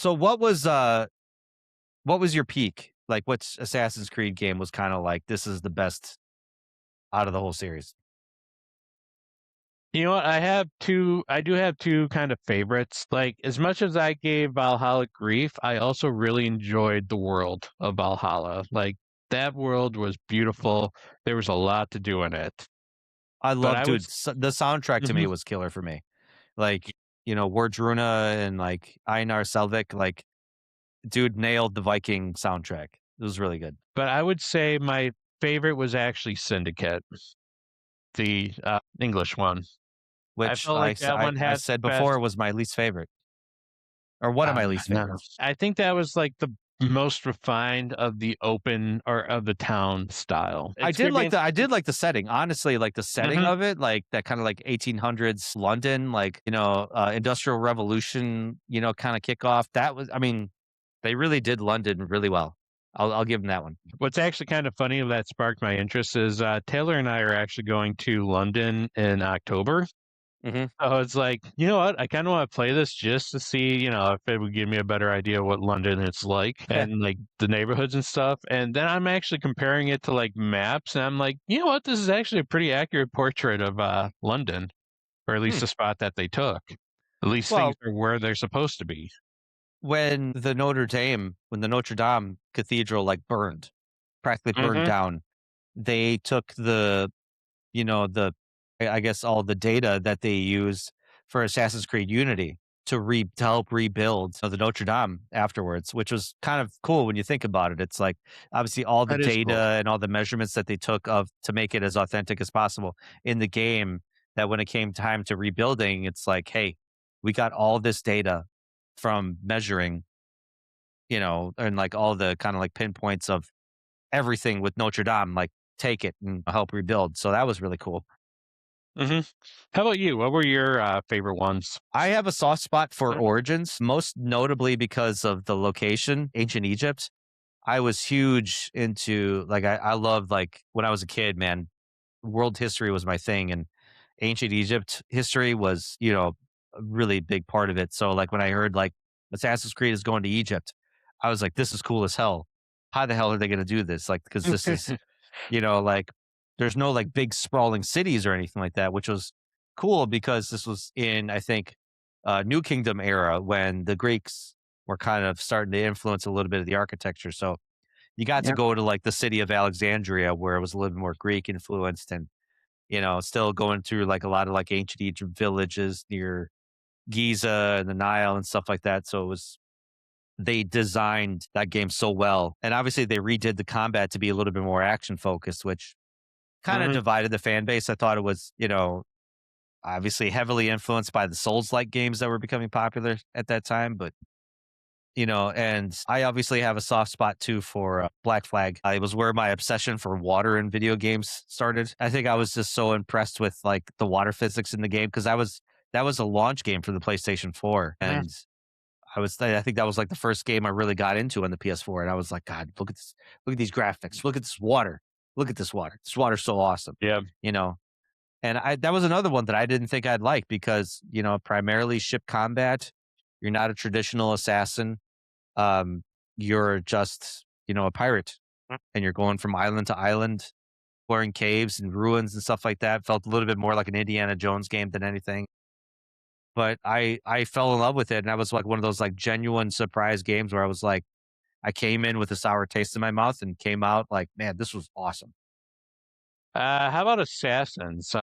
So what was your peak? Like, which Assassin's Creed game was kind of like this is the best out of the whole series? You know what? I do have two kind of favorites. Like, as much as I gave Valhalla grief, I also really enjoyed the world of Valhalla. Like, that world was beautiful. There was a lot to do in it. I But love, I dude. was, The soundtrack to Mhm. me was killer for me. Like, Wardruna and like Einar Selvik, like, dude nailed the Viking soundtrack. It was really good. But I would say my favorite was actually Syndicate, the English one. I Which felt like that one I had the said before best. was my least favorite, or one of my least No. favorites. I think that was like the most refined of the open or of the town style. It's gonna be I interesting. did like the setting. Honestly, like the setting Mhm. of it, like that kind of like 1800s London, like, Industrial Revolution, kind of kickoff. That was, I mean, they really did London really well. I'll give them that one. What's actually kind of funny that sparked my interest is Taylor and I are actually going to London in October. Hmm. So it's like, you know what? I kind of want to play this just to see, if it would give me a better idea of what London is like and like the neighborhoods and stuff. And then I'm actually comparing it to like maps, and I'm like, you know what? This is actually a pretty accurate portrait of London, or at least Hmm. the spot that they took. At least things Well, are where they're supposed to be. when the Notre Dame Cathedral like burned, practically burned Hmm. down, they took the I guess all the data that they use for Assassin's Creed Unity to help rebuild the Notre Dame afterwards, which was kind of cool when you think about it. It's like obviously all the That is data cool. and all the measurements that they took of to make it as authentic as possible in the game, that when it came time to rebuilding, it's like, hey, we got all this data from measuring, and like all the kind of like pinpoints of everything with Notre Dame, like take it and help rebuild. So that was really cool. Hmm. How about you? What were your favorite ones? I have a soft spot for Origins, most notably because of the location, ancient Egypt. I was huge into like I loved, like, when I was a kid, man, world history was my thing, and ancient Egypt history was, a really big part of it. So like when I heard like Assassin's Creed is going to Egypt, I was like, this is cool as hell. How the hell are they going to do this? Like, because this is, like, there's no like big sprawling cities or anything like that, which was cool because this was in, I think, New Kingdom era when the Greeks were kind of starting to influence a little bit of the architecture. So you got to Yeah. go to like the city of Alexandria where it was a little bit more Greek influenced, and, still going through like a lot of like ancient Egypt villages near Giza and the Nile and stuff like that. So they designed that game so well. And obviously they redid the combat to be a little bit more action focused, which kind of Hmm. divided the fan base. I thought it was, obviously heavily influenced by the Souls-like games that were becoming popular at that time. But, and I obviously have a soft spot too for Black Flag. It was where my obsession for water in video games started. I think I was just so impressed with like the water physics in the game because that was a launch game for the PlayStation 4. And I think that was like the first game I really got into on the PS4. And I was like, God, look at these graphics, look at this water, look at this water. This water's so awesome, Yeah. you know? And that was another one that I didn't think I'd like because, primarily ship combat. You're not a traditional assassin. Um, you're just, a pirate, and you're going from island to island, exploring caves and ruins and stuff like that. Felt a little bit more like an Indiana Jones game than anything. But I fell in love with it, and that was like one of those like genuine surprise games where I was like, I came in with a sour taste in my mouth and came out like, man, this was awesome. How about Assassins?